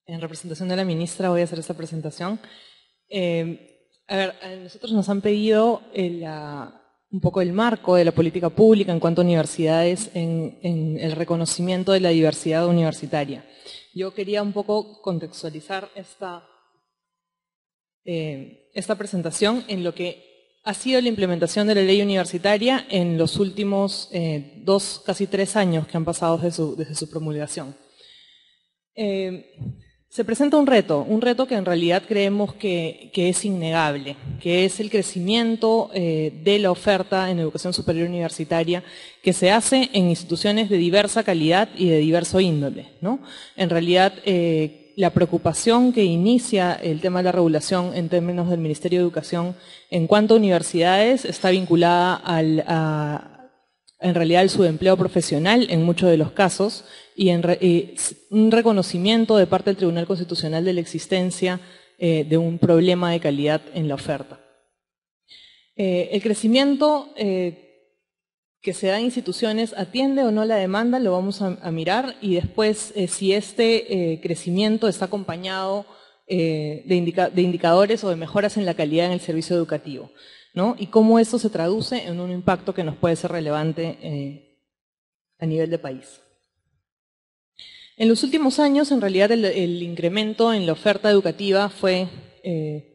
En representación de la ministra voy a hacer esta presentación. A nosotros nos han pedido un poco el marco de la política pública en cuanto a universidades en el reconocimiento de la diversidad universitaria. Yo quería un poco contextualizar esta presentación en lo que ha sido la implementación de la ley universitaria en los últimos casi 3 años que han pasado desde su promulgación. Se presenta un reto que en realidad creemos que es innegable, que es el crecimiento de la oferta en educación superior universitaria que se hace en instituciones de diversa calidad y de diverso índole, ¿no? En realidad, la preocupación que inicia el tema de la regulación en términos del Ministerio de Educación en cuanto a universidades está vinculada en realidad al subempleo profesional en muchos de los casos y un reconocimiento de parte del Tribunal Constitucional de la existencia de un problema de calidad en la oferta. El crecimiento que se da en instituciones atiende o no la demanda, lo vamos a mirar, y después si este crecimiento está acompañado de indicadores o de mejoras en la calidad en el servicio educativo, ¿no? Y cómo eso se traduce en un impacto que nos puede ser relevante a nivel de país. En los últimos años, en realidad, el incremento en la oferta educativa fue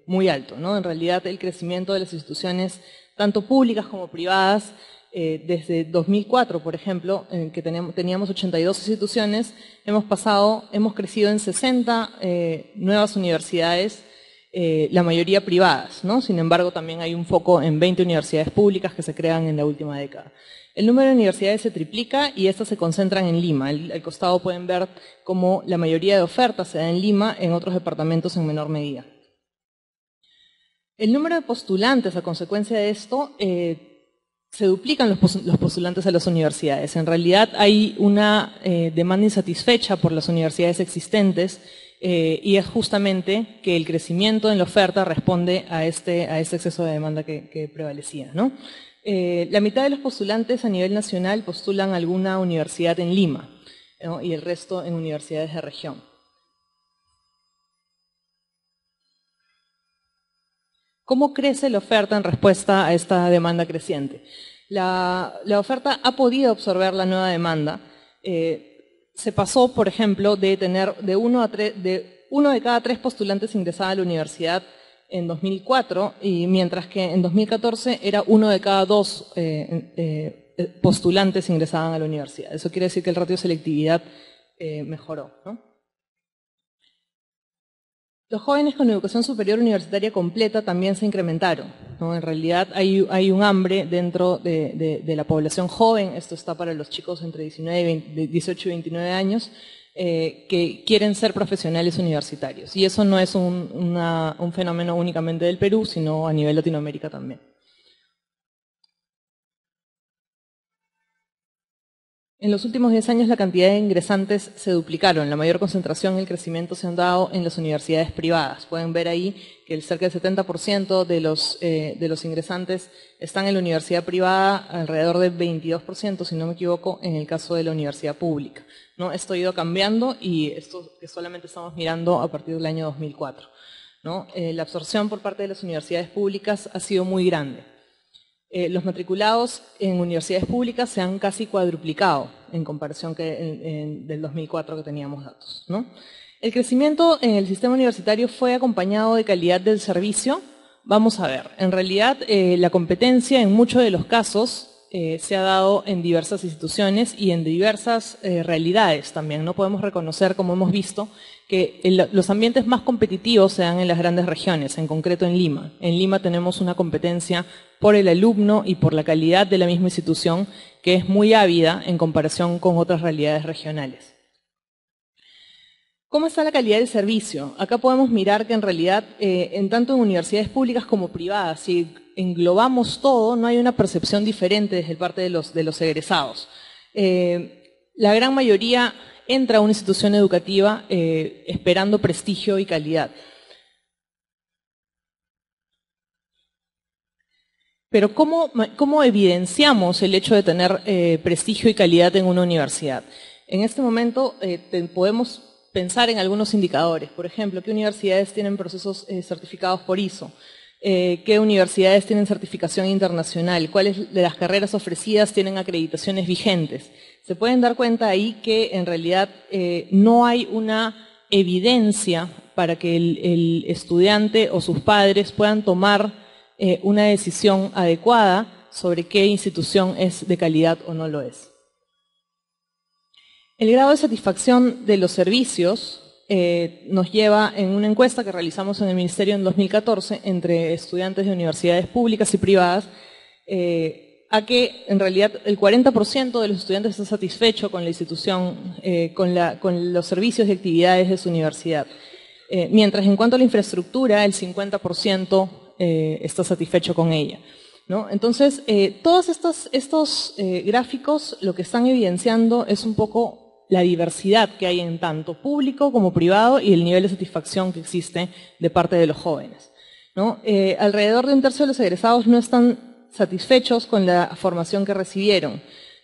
muy alto, ¿no? En realidad, el crecimiento de las instituciones, tanto públicas como privadas, desde 2004, por ejemplo, en que teníamos 82 instituciones, hemos crecido en 60 nuevas universidades, la mayoría privadas, ¿no? Sin embargo, también hay un foco en 20 universidades públicas que se crean en la última década. El número de universidades se triplica y estas se concentran en Lima. Al costado pueden ver cómo la mayoría de ofertas se da en Lima, en otros departamentos en menor medida. El número de postulantes a consecuencia de esto, se duplican los postulantes a las universidades. En realidad hay una demanda insatisfecha por las universidades existentes y es justamente que el crecimiento en la oferta responde a este exceso de demanda que prevalecía, ¿no? La mitad de los postulantes a nivel nacional postulan a alguna universidad en Lima, ¿no? Y el resto en universidades de región. ¿Cómo crece la oferta en respuesta a esta demanda creciente? La oferta ha podido absorber la nueva demanda. Se pasó, por ejemplo, de tener de uno de cada 3 postulantes ingresaba a la universidad en 2004, y mientras que en 2014 era 1 de cada 2 postulantes ingresaban a la universidad. Eso quiere decir que el ratio de selectividad mejoró, ¿no? Los jóvenes con educación superior universitaria completa también se incrementaron, ¿no? En realidad hay un hambre dentro de la población joven, esto está para los chicos entre 18 y 29 años, que quieren ser profesionales universitarios. Y eso no es un fenómeno únicamente del Perú, sino a nivel Latinoamérica también. En los últimos 10 años la cantidad de ingresantes se duplicaron. La mayor concentración y el crecimiento se han dado en las universidades privadas. Pueden ver ahí que cerca del 70% de los ingresantes están en la universidad privada, alrededor del 22%, si no me equivoco, en el caso de la universidad pública, ¿no? Esto ha ido cambiando y esto que solamente estamos mirando a partir del año 2004, ¿no? La absorción por parte de las universidades públicas ha sido muy grande. Los matriculados en universidades públicas se han casi cuadruplicado en comparación del 2004 que teníamos datos, ¿no? El crecimiento en el sistema universitario fue acompañado de calidad del servicio. Vamos a ver, en realidad la competencia en muchos de los casos se ha dado en diversas instituciones y en diversas realidades también. No podemos reconocer, como hemos visto, que los ambientes más competitivos se dan en las grandes regiones, en concreto en Lima. En Lima tenemos una competencia por el alumno y por la calidad de la misma institución que es muy ávida en comparación con otras realidades regionales. ¿Cómo está la calidad del servicio? Acá podemos mirar que en realidad, tanto en universidades públicas como privadas, si englobamos todo, no hay una percepción diferente desde parte de los egresados. La gran mayoría entra a una institución educativa esperando prestigio y calidad. Pero ¿cómo evidenciamos el hecho de tener prestigio y calidad en una universidad? En este momento podemos pensar en algunos indicadores. Por ejemplo, ¿qué universidades tienen procesos certificados por ISO? ¿Qué universidades tienen certificación internacional? ¿Cuáles de las carreras ofrecidas tienen acreditaciones vigentes? Se pueden dar cuenta ahí que en realidad no hay una evidencia para que el estudiante o sus padres puedan tomar una decisión adecuada sobre qué institución es de calidad o no lo es. El grado de satisfacción de los servicios nos lleva en una encuesta que realizamos en el Ministerio en 2014 entre estudiantes de universidades públicas y privadas a que en realidad el 40% de los estudiantes está satisfecho con la institución, con los servicios y actividades de su universidad. Mientras en cuanto a la infraestructura, el 50% está satisfecho con ella, ¿no? Entonces, todos estos gráficos lo que están evidenciando es un poco la diversidad que hay en tanto público como privado y el nivel de satisfacción que existe de parte de los jóvenes, ¿no? Alrededor de un tercio de los egresados no están satisfechos con la formación que recibieron.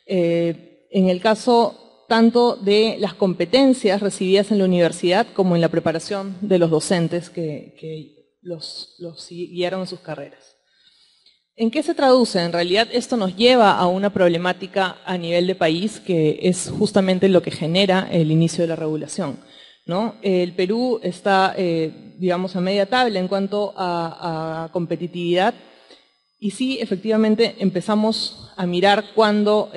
En el caso tanto de las competencias recibidas en la universidad como en la preparación de los docentes que los guiaron en sus carreras. ¿En qué se traduce? En realidad esto nos lleva a una problemática a nivel de país que es justamente lo que genera el inicio de la regulación, ¿no? El Perú está, digamos, a media tabla en cuanto a competitividad y sí, efectivamente, empezamos a mirar cuando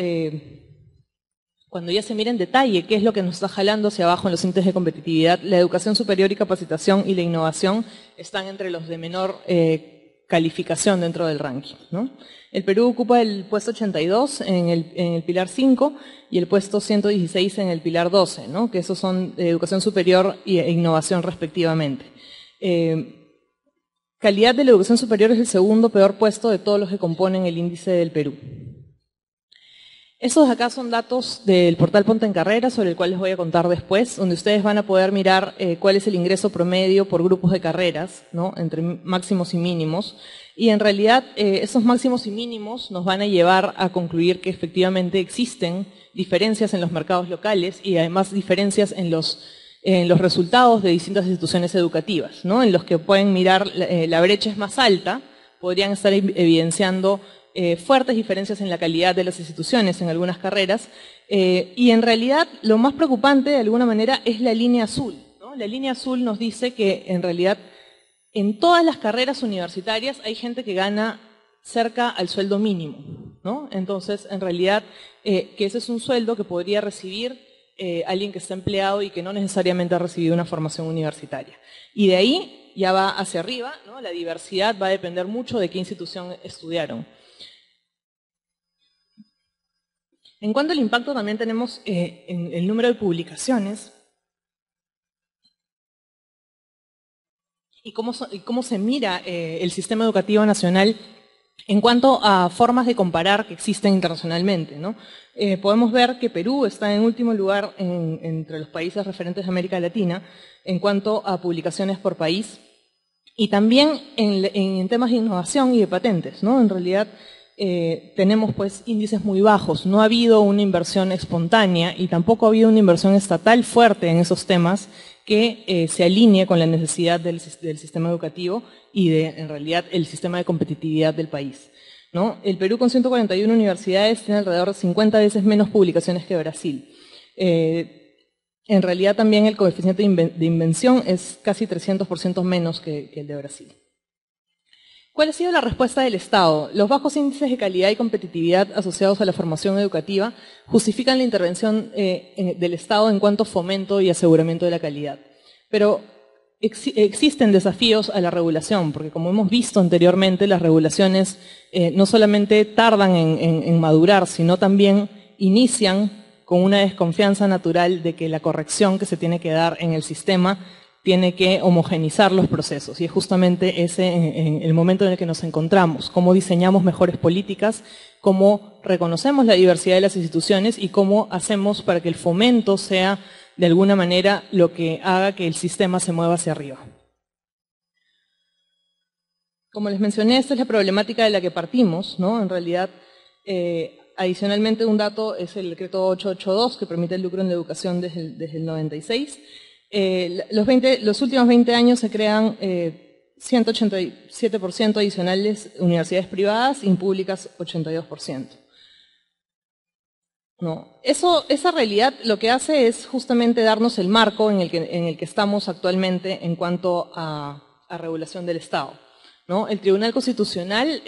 ya se mira en detalle qué es lo que nos está jalando hacia abajo en los índices de competitividad. La educación superior y capacitación y la innovación están entre los de menor calificación dentro del ranking, ¿no? El Perú ocupa el puesto 82 en el pilar 5 y el puesto 116 en el pilar 12, ¿no? Que esos son de educación superior e innovación respectivamente. Calidad de la educación superior es el segundo peor puesto de todos los que componen el índice del Perú. Estos de acá son datos del portal Ponte en Carrera, sobre el cual les voy a contar después, donde ustedes van a poder mirar cuál es el ingreso promedio por grupos de carreras, ¿no? Entre máximos y mínimos. Y en realidad esos máximos y mínimos nos van a llevar a concluir que efectivamente existen diferencias en los mercados locales y además diferencias en los resultados de distintas instituciones educativas, ¿no? En los que pueden mirar la brecha es más alta, podrían estar evidenciando fuertes diferencias en la calidad de las instituciones en algunas carreras, y en realidad lo más preocupante de alguna manera es la línea azul, ¿no? La línea azul nos dice que en realidad en todas las carreras universitarias hay gente que gana cerca al sueldo mínimo, ¿no? Entonces, en realidad, que ese es un sueldo que podría recibir alguien que está empleado y que no necesariamente ha recibido una formación universitaria. Y de ahí ya va hacia arriba, ¿no? La diversidad va a depender mucho de qué institución estudiaron. En cuanto al impacto, también tenemos en el número de publicaciones y cómo se mira el sistema educativo nacional en cuanto a formas de comparar que existen internacionalmente, ¿no? Podemos ver que Perú está en último lugar entre los países referentes de América Latina en cuanto a publicaciones por país y también en temas de innovación y de patentes, ¿no? En realidad tenemos pues índices muy bajos, no ha habido una inversión espontánea y tampoco ha habido una inversión estatal fuerte en esos temas que se alinee con la necesidad del sistema educativo y en realidad el sistema de competitividad del país, ¿no? El Perú con 141 universidades tiene alrededor de 50 veces menos publicaciones que Brasil. En realidad también el coeficiente de invención es casi 300% menos que el de Brasil. ¿Cuál ha sido la respuesta del Estado? Los bajos índices de calidad y competitividad asociados a la formación educativa justifican la intervención del Estado en cuanto a fomento y aseguramiento de la calidad. Pero existen desafíos a la regulación, porque como hemos visto anteriormente, las regulaciones no solamente tardan en madurar, sino también inician con una desconfianza natural de que la corrección que se tiene que dar en el sistema tiene que homogenizar los procesos y es justamente ese en el momento en el que nos encontramos, cómo diseñamos mejores políticas, cómo reconocemos la diversidad de las instituciones y cómo hacemos para que el fomento sea de alguna manera lo que haga que el sistema se mueva hacia arriba. Como les mencioné, esta es la problemática de la que partimos, ¿no? En realidad, adicionalmente un dato es el decreto 882 que permite el lucro en la educación desde el 96. Los últimos 20 años se crean 187% adicionales universidades privadas y públicas 82%. No, esa realidad lo que hace es justamente darnos el marco en el que estamos actualmente en cuanto a regulación del Estado, ¿no? El Tribunal Constitucional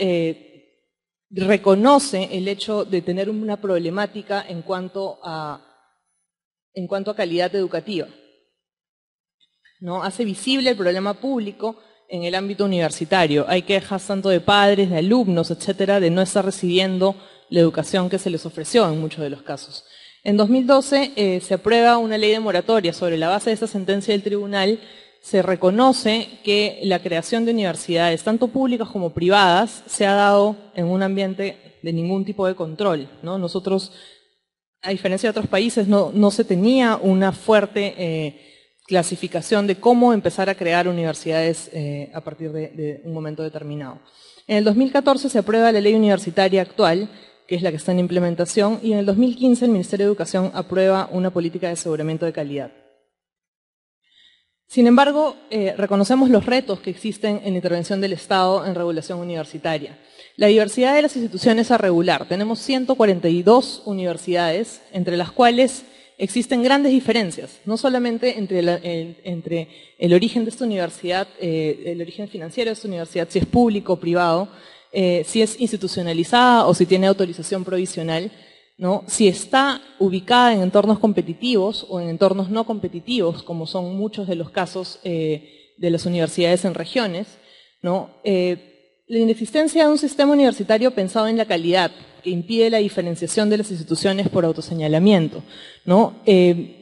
reconoce el hecho de tener una problemática en cuanto a calidad educativa, ¿no? Hace visible el problema público en el ámbito universitario. Hay quejas tanto de padres, de alumnos, etcétera, de no estar recibiendo la educación que se les ofreció en muchos de los casos. En 2012 se aprueba una ley de moratoria. Sobre la base de esta sentencia del tribunal se reconoce que la creación de universidades, tanto públicas como privadas, se ha dado en un ambiente de ningún tipo de control, ¿no? Nosotros, a diferencia de otros países, no se tenía una fuerte clasificación de cómo empezar a crear universidades a partir de un momento determinado. En el 2014 se aprueba la ley universitaria actual, que es la que está en implementación, y en el 2015 el Ministerio de Educación aprueba una política de aseguramiento de calidad. Sin embargo, reconocemos los retos que existen en la intervención del Estado en regulación universitaria. La diversidad de las instituciones a regular. Tenemos 142 universidades, entre las cuales existen grandes diferencias, no solamente entre el origen de esta universidad, el origen financiero de esta universidad, si es público o privado, si es institucionalizada o si tiene autorización provisional, ¿no? Si está ubicada en entornos competitivos o en entornos no competitivos, como son muchos de los casos de las universidades en regiones, ¿no? La inexistencia de un sistema universitario pensado en la calidad, que impide la diferenciación de las instituciones por autoseñalamiento, ¿no?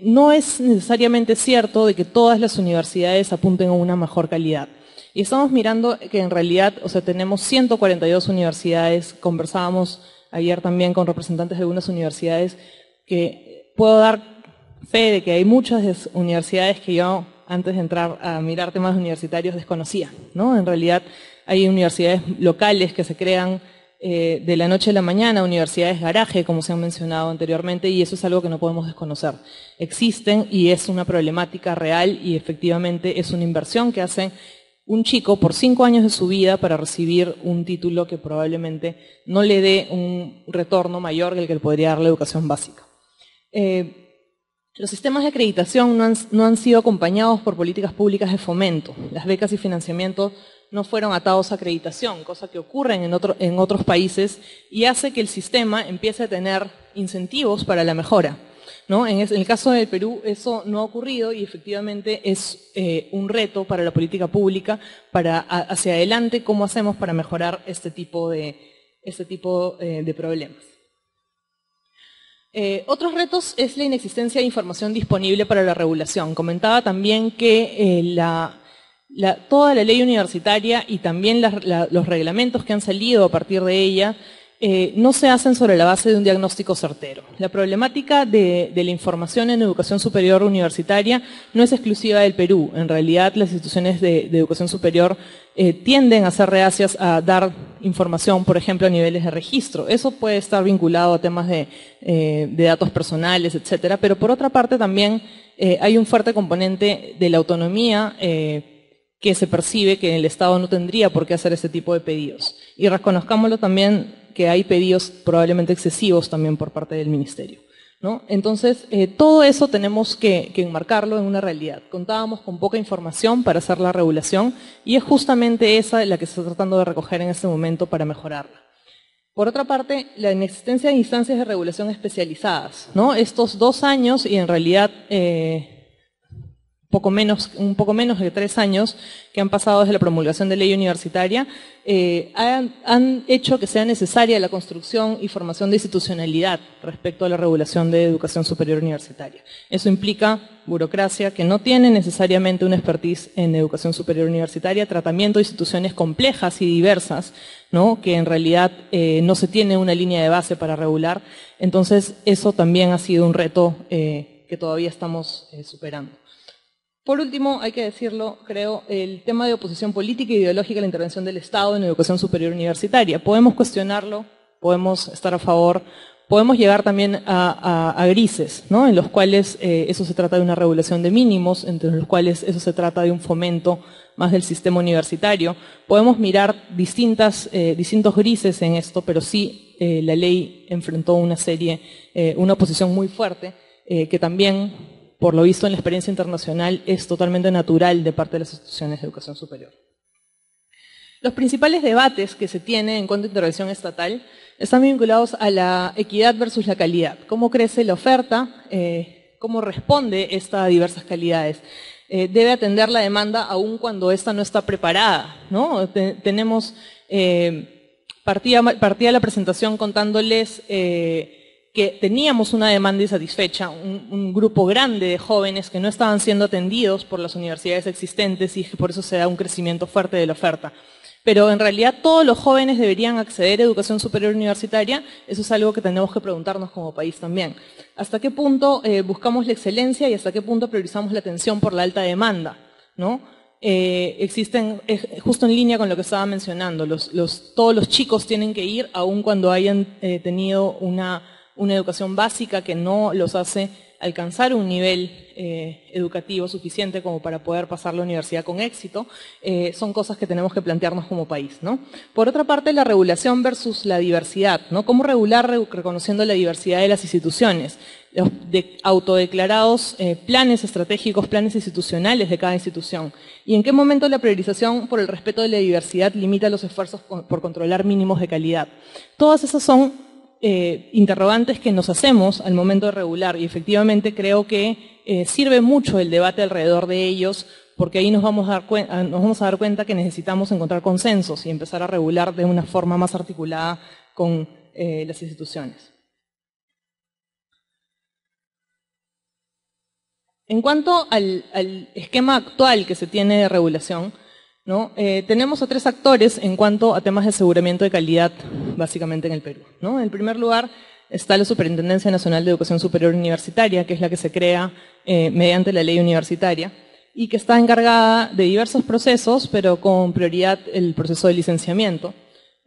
No es necesariamente cierto de que todas las universidades apunten a una mejor calidad. Y estamos mirando que en realidad, o sea, tenemos 142 universidades, conversábamos ayer también con representantes de algunas universidades, que puedo dar fe de que hay muchas universidades que yo, antes de entrar a mirar temas universitarios, desconocía, ¿no? En realidad hay universidades locales que se crean de la noche a la mañana, universidades garaje, como se han mencionado anteriormente, y eso es algo que no podemos desconocer. Existen y es una problemática real y efectivamente es una inversión que hace un chico por 5 años de su vida para recibir un título que probablemente no le dé un retorno mayor que el que le podría dar la educación básica. Los sistemas de acreditación no han sido acompañados por políticas públicas de fomento. Las becas y financiamiento no fueron atados a acreditación, cosa que ocurre en otros países y hace que el sistema empiece a tener incentivos para la mejora, ¿no? En el caso del Perú eso no ha ocurrido y efectivamente es un reto para la política pública para hacia adelante cómo hacemos para mejorar este tipo de problemas. Otros retos es la inexistencia de información disponible para la regulación. Comentaba también que toda la ley universitaria y también los reglamentos que han salido a partir de ella no se hacen sobre la base de un diagnóstico certero. La problemática de la información en educación superior universitaria no es exclusiva del Perú. En realidad, las instituciones de educación superior tienden a ser reacias a dar información, por ejemplo, a niveles de registro. Eso puede estar vinculado a temas de datos personales, etcétera, pero por otra parte también hay un fuerte componente de la autonomía que se percibe que el Estado no tendría por qué hacer ese tipo de pedidos. Y reconozcámoslo también que hay pedidos probablemente excesivos también por parte del Ministerio, ¿no? Entonces, todo eso tenemos que enmarcarlo en una realidad. Contábamos con poca información para hacer la regulación y es justamente esa la que se está tratando de recoger en este momento para mejorarla. Por otra parte, la inexistencia de instancias de regulación especializadas, ¿no? Estos 2 años y en realidad un poco menos de 3 años que han pasado desde la promulgación de ley universitaria, han hecho que sea necesaria la construcción y formación de institucionalidad respecto a la regulación de educación superior universitaria. Eso implica burocracia que no tiene necesariamente una expertise en educación superior universitaria, tratamiento de instituciones complejas y diversas, ¿no? Que en realidad no se tiene una línea de base para regular. Entonces, eso también ha sido un reto que todavía estamos superando. Por último, hay que decirlo, creo, el tema de oposición política e ideológica a la intervención del Estado en educación superior universitaria. Podemos cuestionarlo podemos estar a favor. Podemos llegar también a grises, ¿no? En los cuales eso se trata de una regulación de mínimos, entre los cuales eso se trata de un fomento más del sistema universitario. Podemos mirar distintos grises en esto, pero sí la ley enfrentó una oposición muy fuerte, que también, por lo visto en la experiencia internacional, es totalmente natural de parte de las instituciones de educación superior. Los principales debates que se tienen en cuanto a intervención estatal están vinculados a la equidad versus la calidad. ¿Cómo crece la oferta? ¿Cómo responde esta a diversas calidades? Debe atender la demanda aun cuando ésta no está preparada, ¿no? Partía la presentación contándoles que teníamos una demanda insatisfecha, un grupo grande de jóvenes que no estaban siendo atendidos por las universidades existentes y que por eso se da un crecimiento fuerte de la oferta. Pero en realidad todos los jóvenes deberían acceder a educación superior universitaria. Eso es algo que tenemos que preguntarnos como país también. ¿Hasta qué punto buscamos la excelencia y hasta qué punto priorizamos la atención por la alta demanda? ¿No? Justo en línea con lo que estaba mencionando, todos los chicos tienen que ir aun cuando hayan tenido una educación básica que no los hace alcanzar un nivel educativo suficiente como para poder pasar la universidad con éxito. Son cosas que tenemos que plantearnos como país, ¿no? Por otra parte, la regulación versus la diversidad, ¿no? ¿Cómo regular reconociendo la diversidad de las instituciones? Los autodeclarados planes estratégicos, planes institucionales de cada institución. ¿Y en qué momento la priorización por el respeto de la diversidad limita los esfuerzos por controlar mínimos de calidad? Todas esas son interrogantes que nos hacemos al momento de regular y efectivamente creo que sirve mucho el debate alrededor de ellos porque ahí nos vamos a dar cuenta que necesitamos encontrar consensos y empezar a regular de una forma más articulada con las instituciones. En cuanto al esquema actual que se tiene de regulación, ¿no? Tenemos a 3 actores en cuanto a temas de aseguramiento de calidad, básicamente en el Perú, ¿no? En primer lugar está la Superintendencia Nacional de Educación Superior Universitaria, que es la que se crea mediante la ley universitaria y que está encargada de diversos procesos, pero con prioridad el proceso de licenciamiento,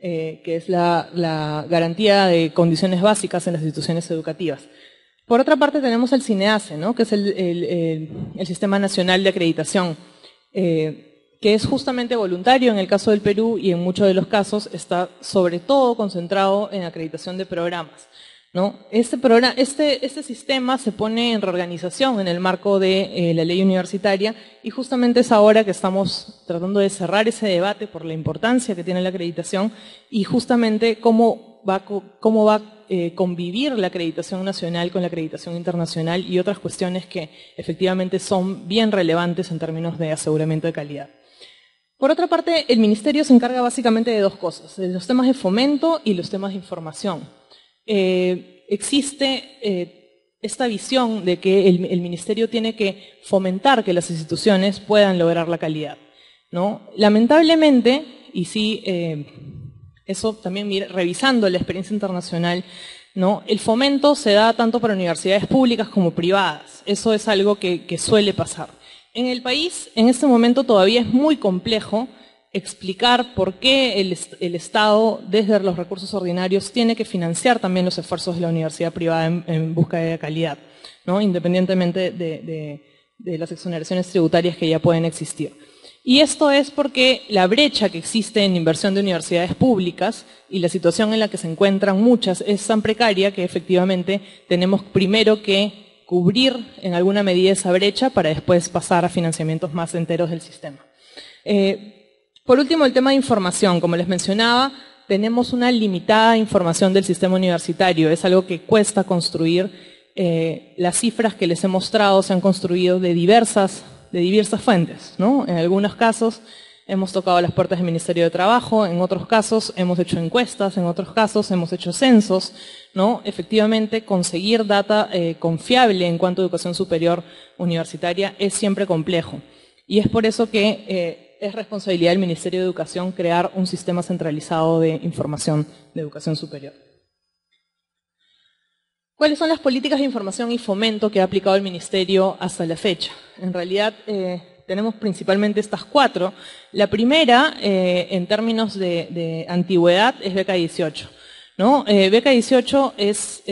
que es la garantía de condiciones básicas en las instituciones educativas. Por otra parte tenemos el CINEACE, ¿no? Que es el Sistema Nacional de Acreditación, que es justamente voluntario en el caso del Perú y en muchos de los casos está sobre todo concentrado en acreditación de programas, ¿no? Este sistema se pone en reorganización en el marco de la ley universitaria y justamente es ahora que estamos tratando de cerrar ese debate por la importancia que tiene la acreditación y justamente cómo va a convivir la acreditación nacional con la acreditación internacional y otras cuestiones que efectivamente son bien relevantes en términos de aseguramiento de calidad. Por otra parte, el Ministerio se encarga básicamente de 2 cosas, de los temas de fomento y los temas de información. Existe esta visión de que el Ministerio tiene que fomentar que las instituciones puedan lograr la calidad, ¿no? Lamentablemente, y sí, eso también revisando la experiencia internacional, ¿no? El fomento se da tanto para universidades públicas como privadas. Eso es algo que suele pasar. En el país, en este momento todavía es muy complejo explicar por qué el Estado, desde los recursos ordinarios, tiene que financiar también los esfuerzos de la universidad privada en busca de calidad, ¿no? Independientemente de las exoneraciones tributarias que ya pueden existir. Y esto es porque la brecha que existe en inversión de universidades públicas y la situación en la que se encuentran muchas es tan precaria que efectivamente tenemos primero que cubrir en alguna medida esa brecha para después pasar a financiamientos más enteros del sistema. Por último, el tema de información. Como les mencionaba, tenemos una limitada información del sistema universitario. Es algo que cuesta construir. Las cifras que les he mostrado se han construido de diversas fuentes, ¿no? En algunos casos hemos tocado las puertas del Ministerio de Trabajo, en otros casos hemos hecho encuestas, en otros casos hemos hecho censos, ¿no? Efectivamente, conseguir data confiable en cuanto a educación superior universitaria es siempre complejo. Y es por eso que es responsabilidad del Ministerio de Educación crear un sistema centralizado de información de educación superior. ¿Cuáles son las políticas de información y fomento que ha aplicado el Ministerio hasta la fecha? En realidad tenemos principalmente estas 4. La primera, en términos de antigüedad, es beca 18. ¿no? Beca 18 es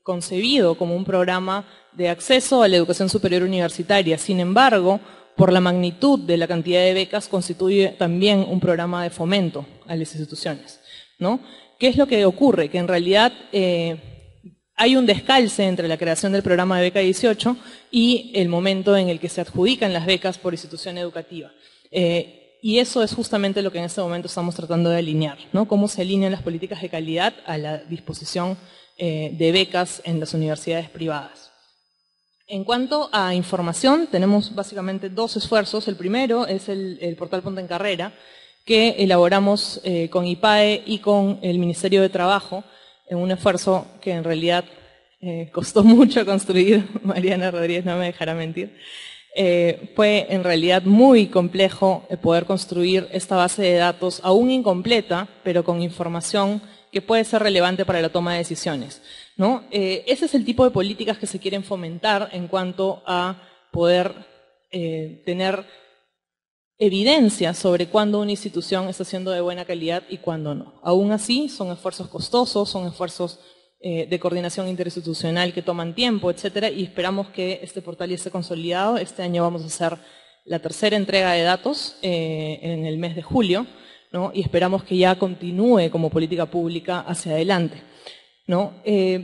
concebido como un programa de acceso a la educación superior universitaria. Sin embargo, por la magnitud de la cantidad de becas, constituye también un programa de fomento a las instituciones, ¿no? ¿Qué es lo que ocurre? Que en realidad hay un descalce entre la creación del programa de Beca 18 y el momento en el que se adjudican las becas por institución educativa. Y eso es justamente lo que en este momento estamos tratando de alinear, ¿no? Cómo se alinean las políticas de calidad a la disposición de becas en las universidades privadas. En cuanto a información, tenemos básicamente dos esfuerzos. El primero es el portal Ponte en Carrera, que elaboramos con IPAE y con el Ministerio de Trabajo, en un esfuerzo que en realidad costó mucho construir, Mariana Rodríguez no me dejará mentir. Fue en realidad muy complejo poder construir esta base de datos, aún incompleta, pero con información que puede ser relevante para la toma de decisiones, ¿no? Ese es el tipo de políticas que se quieren fomentar en cuanto a poder tener evidencia sobre cuándo una institución está siendo de buena calidad y cuándo no. Aún así, son esfuerzos costosos, son esfuerzos de coordinación interinstitucional que toman tiempo, etcétera, y esperamos que este portal ya esté consolidado. Este año vamos a hacer la tercera entrega de datos en el mes de julio, ¿no? Y esperamos que ya continúe como política pública hacia adelante, ¿no?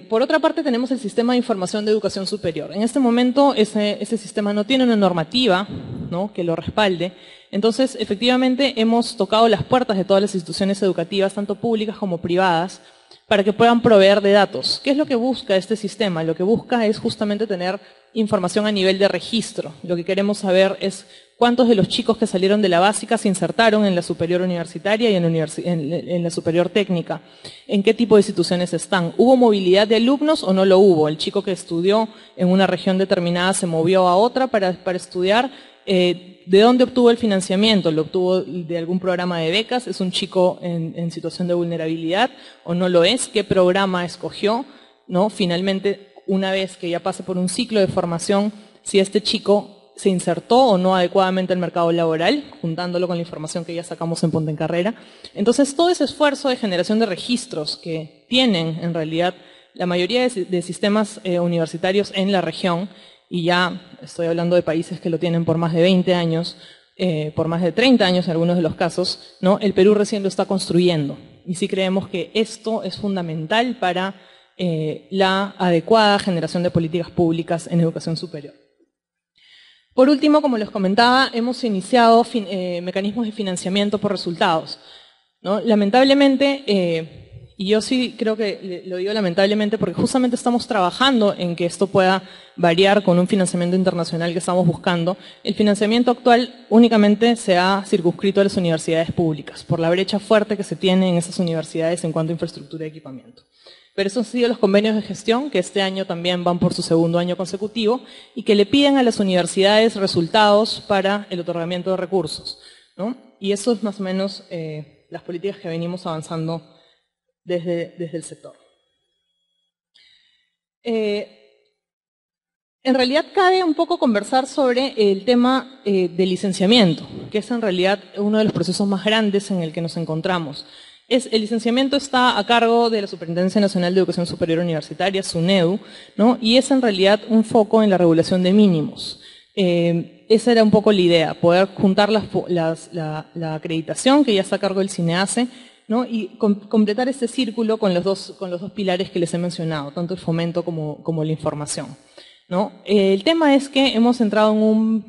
Por otra parte, tenemos el Sistema de Información de Educación Superior. En este momento, ese sistema no tiene una normativa, ¿no?, que lo respalde. Entonces, efectivamente, hemos tocado las puertas de todas las instituciones educativas, tanto públicas como privadas, para que puedan proveer de datos. ¿Qué es lo que busca este sistema? Lo que busca es justamente tener información a nivel de registro. Lo que queremos saber es cuántos de los chicos que salieron de la básica se insertaron en la superior universitaria y en la superior técnica. ¿En qué tipo de instituciones están? ¿Hubo movilidad de alumnos o no lo hubo? El chico que estudió en una región determinada se movió a otra para estudiar. ¿De dónde obtuvo el financiamiento? ¿Lo obtuvo de algún programa de becas? ¿Es un chico en situación de vulnerabilidad o no lo es? ¿Qué programa escogió? ¿No? Finalmente, una vez que ya pase por un ciclo de formación, si este chico se insertó o no adecuadamente al mercado laboral, juntándolo con la información que ya sacamos en Ponte en Carrera. Entonces, todo ese esfuerzo de generación de registros que tienen, en realidad, la mayoría de sistemas universitarios en la región, y ya estoy hablando de países que lo tienen por más de 20 años, por más de 30 años en algunos de los casos, ¿no? El Perú recién lo está construyendo. Y sí creemos que esto es fundamental para la adecuada generación de políticas públicas en educación superior. Por último, como les comentaba, hemos iniciado mecanismos de financiamiento por resultados, ¿no? Lamentablemente, y yo sí creo que lo digo lamentablemente porque justamente estamos trabajando en que esto pueda variar con un financiamiento internacional que estamos buscando. El financiamiento actual únicamente se ha circunscrito a las universidades públicas por la brecha fuerte que se tiene en esas universidades en cuanto a infraestructura y equipamiento. Pero esos han sido los convenios de gestión que este año también van por su segundo año consecutivo y que le piden a las universidades resultados para el otorgamiento de recursos, ¿no? Y eso es más o menos las políticas que venimos avanzando desde el sector. En realidad cabe un poco conversar sobre el tema del licenciamiento, que es en realidad uno de los procesos más grandes en el que nos encontramos. El licenciamiento está a cargo de la Superintendencia Nacional de Educación Superior Universitaria, SUNEDU, ¿no? Y es en realidad un foco en la regulación de mínimos. Esa era un poco la idea, poder juntar la acreditación que ya está a cargo del CINEACE, ¿no? Y completar este círculo con los dos pilares que les he mencionado, tanto el fomento como la información, ¿no? El tema es que hemos entrado en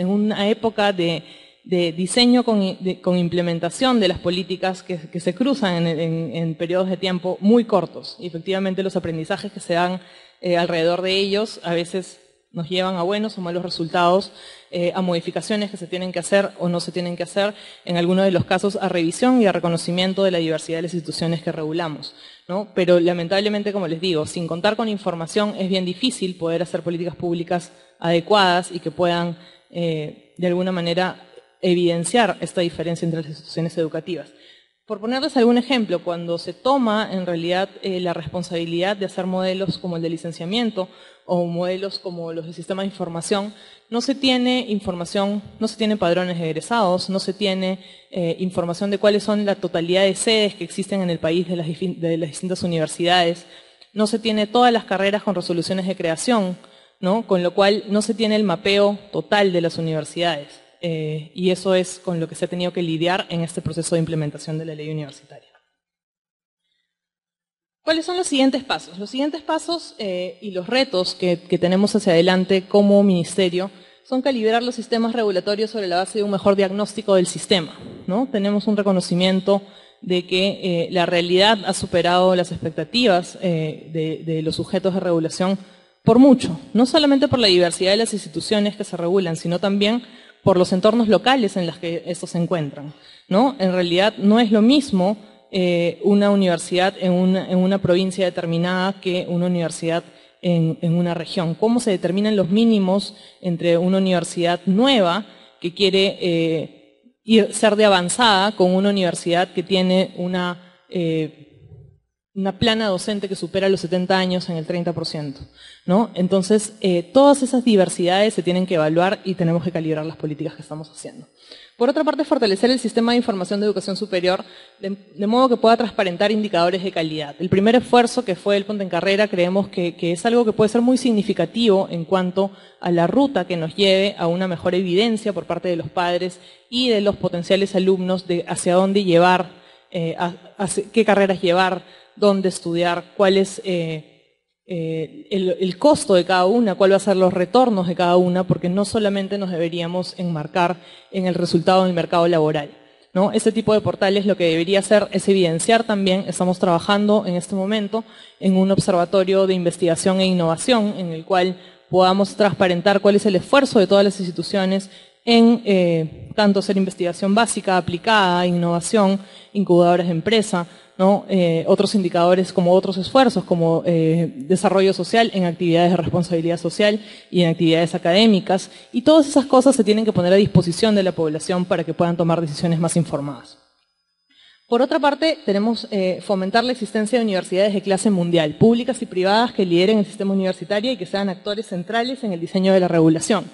una época de diseño con implementación de las políticas que se cruzan en periodos de tiempo muy cortos. Y efectivamente los aprendizajes que se dan alrededor de ellos a veces nos llevan a buenos o malos resultados, a modificaciones que se tienen que hacer o no se tienen que hacer, en algunos de los casos a revisión y a reconocimiento de la diversidad de las instituciones que regulamos, ¿no? Pero lamentablemente, como les digo, sin contar con información es bien difícil poder hacer políticas públicas adecuadas y que puedan, de alguna manera, evidenciar esta diferencia entre las instituciones educativas. Por ponerles algún ejemplo, cuando se toma en realidad la responsabilidad de hacer modelos como el de licenciamiento o modelos como los de sistema de información, no se tiene información, no se tienen padrones de egresados, no se tiene información de cuáles son la totalidad de sedes que existen en el país de las distintas universidades, no se tiene todas las carreras con resoluciones de creación, ¿no? Con lo cual no se tiene el mapeo total de las universidades. Y eso es con lo que se ha tenido que lidiar en este proceso de implementación de la ley universitaria. ¿Cuáles son los siguientes pasos? Los siguientes pasos y los retos que tenemos hacia adelante como ministerio son calibrar los sistemas regulatorios sobre la base de un mejor diagnóstico del sistema, ¿no? Tenemos un reconocimiento de que la realidad ha superado las expectativas de los sujetos de regulación por mucho, no solamente por la diversidad de las instituciones que se regulan, sino también por los entornos locales en los que estos se encuentran, ¿no? En realidad no es lo mismo una universidad en una provincia determinada que una universidad en una región. ¿Cómo se determinan los mínimos entre una universidad nueva que quiere ser de avanzada con una universidad que tiene una plana docente que supera los 70 años en el 30%, ¿no? Entonces, todas esas diversidades se tienen que evaluar y tenemos que calibrar las políticas que estamos haciendo. Por otra parte, fortalecer el sistema de información de educación superior de modo que pueda transparentar indicadores de calidad. El primer esfuerzo, que fue el Ponte en Carrera, creemos que es algo que puede ser muy significativo en cuanto a la ruta que nos lleve a una mejor evidencia por parte de los padres y de los potenciales alumnos de hacia dónde llevar, qué carreras llevar, dónde estudiar, cuál es el costo de cada una, cuál va a ser los retornos de cada una, porque no solamente nos deberíamos enmarcar en el resultado del mercado laboral, ¿no? Este tipo de portales lo que debería hacer es evidenciar también, estamos trabajando en este momento en un observatorio de investigación e innovación en el cual podamos transparentar cuál es el esfuerzo de todas las instituciones en tanto hacer investigación básica, aplicada, innovación, incubadoras de empresa, ¿no? Otros indicadores como otros esfuerzos, como desarrollo social en actividades de responsabilidad social y en actividades académicas, y todas esas cosas se tienen que poner a disposición de la población para que puedan tomar decisiones más informadas. Por otra parte, tenemos fomentar la existencia de universidades de clase mundial, públicas y privadas que lideren el sistema universitario y que sean actores centrales en el diseño de la regulación.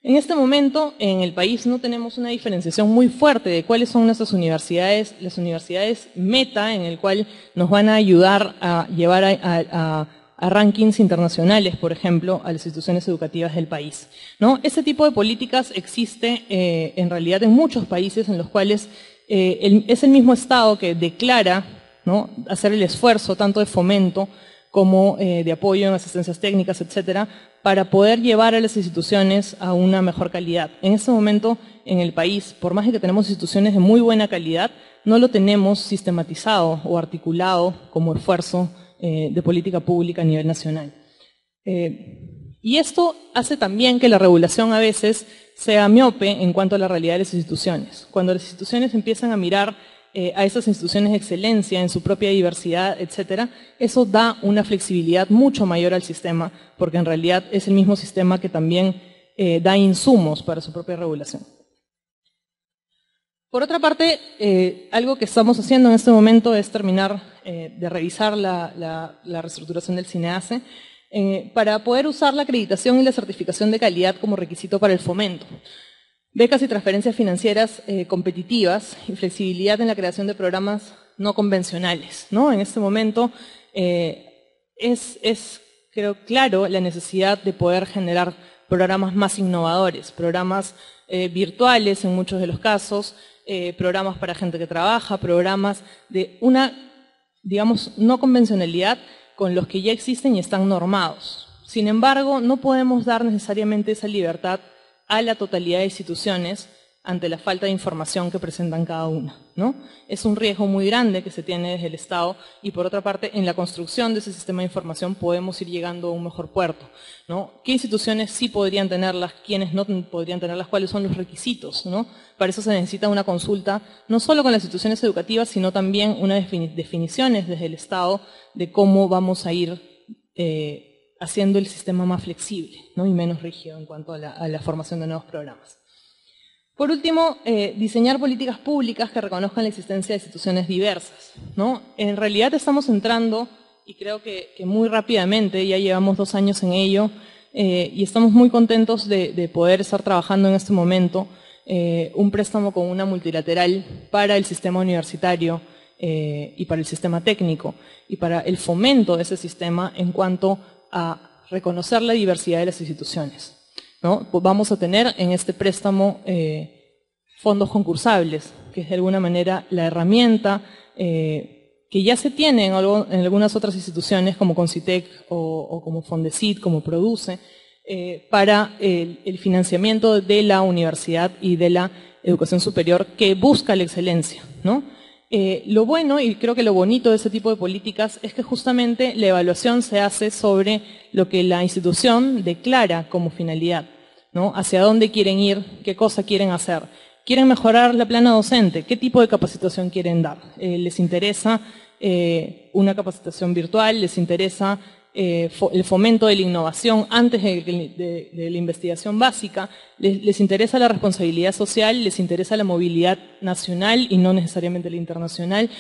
En este momento, en el país no tenemos una diferenciación muy fuerte de cuáles son nuestras universidades, las universidades meta, en el cual nos van a ayudar a llevar a rankings internacionales, por ejemplo, a las instituciones educativas del país, ¿no? Ese tipo de políticas existe en realidad en muchos países en los cuales es el mismo Estado que declara, ¿no?, hacer el esfuerzo tanto de fomento como de apoyo en asistencias técnicas, etcétera, para poder llevar a las instituciones a una mejor calidad. En este momento, en el país, por más de que tenemos instituciones de muy buena calidad, no lo tenemos sistematizado o articulado como esfuerzo de política pública a nivel nacional. Y esto hace también que la regulación a veces sea miope en cuanto a la realidad de las instituciones. Cuando las instituciones empiezan a mirar a esas instituciones de excelencia en su propia diversidad, etcétera, eso da una flexibilidad mucho mayor al sistema, porque en realidad es el mismo sistema que también da insumos para su propia regulación. Por otra parte, algo que estamos haciendo en este momento es terminar de revisar la reestructuración del CINEACE para poder usar la acreditación y la certificación de calidad como requisito para el fomento. Becas y transferencias financieras competitivas y flexibilidad en la creación de programas no convencionales, ¿no? En este momento creo claro la necesidad de poder generar programas más innovadores, programas virtuales en muchos de los casos, programas para gente que trabaja, programas de una, digamos, no convencionalidad con los que ya existen y están normados. Sin embargo, no podemos dar necesariamente esa libertad a la totalidad de instituciones ante la falta de información que presentan cada una, ¿no? Es un riesgo muy grande que se tiene desde el Estado y, por otra parte, en la construcción de ese sistema de información podemos ir llegando a un mejor puerto, ¿no? ¿Qué instituciones sí podrían tenerlas? ¿Quiénes no podrían tenerlas? ¿Cuáles son los requisitos, ¿no? Para eso se necesita una consulta, no solo con las instituciones educativas, sino también unas definiciones desde el Estado de cómo vamos a ir haciendo el sistema más flexible, ¿no?, y menos rígido en cuanto a la formación de nuevos programas. Por último, diseñar políticas públicas que reconozcan la existencia de instituciones diversas, ¿no? En realidad estamos entrando, y creo que muy rápidamente, ya llevamos 2 años en ello, y estamos muy contentos de poder estar trabajando en este momento un préstamo con una multilateral para el sistema universitario y para el sistema técnico, y para el fomento de ese sistema en cuanto a reconocer la diversidad de las instituciones, ¿no? Vamos a tener en este préstamo fondos concursables, que es de alguna manera la herramienta que ya se tiene en algunas otras instituciones como Concitec o como Fondesit, como Produce, para el financiamiento de la universidad y de la educación superior que busca la excelencia, ¿no? Lo bueno, y creo que lo bonito de ese tipo de políticas, es que justamente la evaluación se hace sobre lo que la institución declara como finalidad, ¿no? Hacia dónde quieren ir, qué cosa quieren hacer. ¿Quieren mejorar la plana docente? ¿Qué tipo de capacitación quieren dar? ¿Les interesa una capacitación virtual? ¿Les interesa el fomento de la innovación antes de la investigación básica? ¿Les interesa la responsabilidad social? ¿Les interesa la movilidad nacional y no necesariamente la internacional?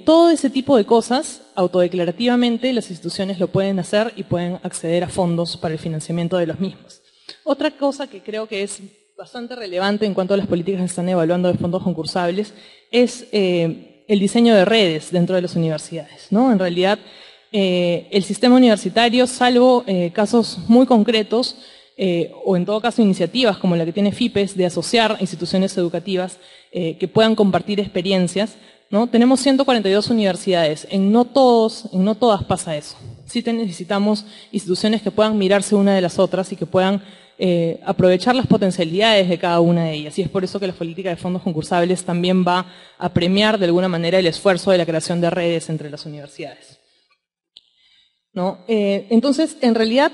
Todo ese tipo de cosas, autodeclarativamente, las instituciones lo pueden hacer y pueden acceder a fondos para el financiamiento de los mismos. Otra cosa que creo que es bastante relevante en cuanto a las políticas que están evaluando de fondos concursables es el diseño de redes dentro de las universidades, ¿no? En realidad, el sistema universitario, salvo casos muy concretos, o en todo caso iniciativas como la que tiene FIPES de asociar instituciones educativas que puedan compartir experiencias, ¿no? Tenemos 142 universidades, en no todas pasa eso. Sí necesitamos instituciones que puedan mirarse una de las otras y que puedan aprovechar las potencialidades de cada una de ellas. Y es por eso que la política de fondos concursables también va a premiar de alguna manera el esfuerzo de la creación de redes entre las universidades, ¿no? Entonces, en realidad,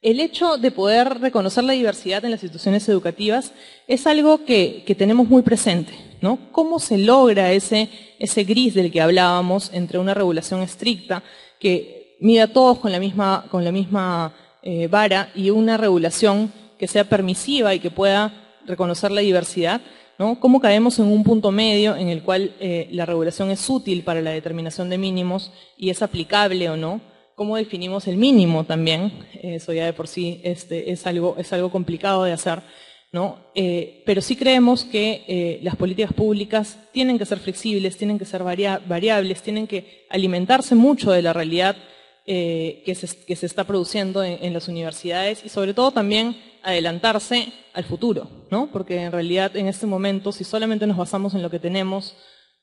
el hecho de poder reconocer la diversidad en las instituciones educativas es algo que tenemos muy presente, ¿no? ¿Cómo se logra ese gris del que hablábamos entre una regulación estricta que mida a todos con la misma vara y una regulación que sea permisiva y que pueda reconocer la diversidad, ¿no? ¿Cómo caemos en un punto medio en el cual la regulación es útil para la determinación de mínimos y es aplicable o no? ¿Cómo definimos el mínimo también? Eso ya de por sí es algo complicado de hacer, ¿no? Pero sí creemos que las políticas públicas tienen que ser flexibles, tienen que ser variables, tienen que alimentarse mucho de la realidad que se está produciendo en las universidades y sobre todo también adelantarse al futuro, ¿no? Porque en realidad en este momento, si solamente nos basamos en lo que tenemos,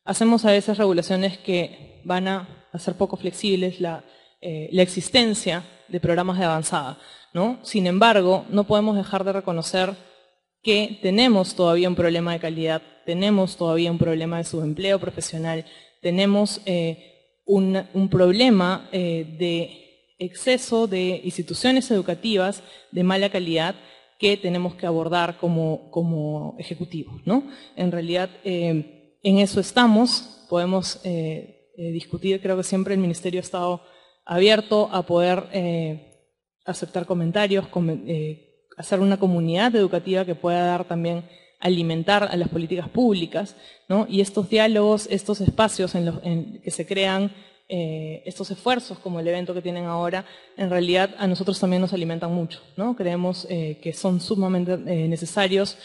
hacemos a veces regulaciones que van a hacer poco flexibles la existencia de programas de avanzada, ¿no? Sin embargo, no podemos dejar de reconocer que tenemos todavía un problema de calidad, tenemos todavía un problema de subempleo profesional, tenemos un problema de exceso de instituciones educativas de mala calidad que tenemos que abordar como ejecutivos, ¿no? En realidad, en eso estamos, podemos discutir, creo que siempre el Ministerio ha estado abierto a poder aceptar comentarios, hacer una comunidad educativa que pueda dar también, alimentar a las políticas públicas, ¿no? Y estos diálogos, estos espacios en que se crean, estos esfuerzos como el evento que tienen ahora, en realidad a nosotros también nos alimentan mucho, ¿no? Creemos que son sumamente necesarios,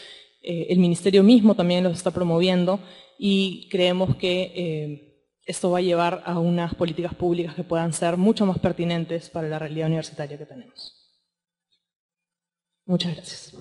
el Ministerio mismo también los está promoviendo y creemos que esto va a llevar a unas políticas públicas que puedan ser mucho más pertinentes para la realidad universitaria que tenemos. Muchas gracias.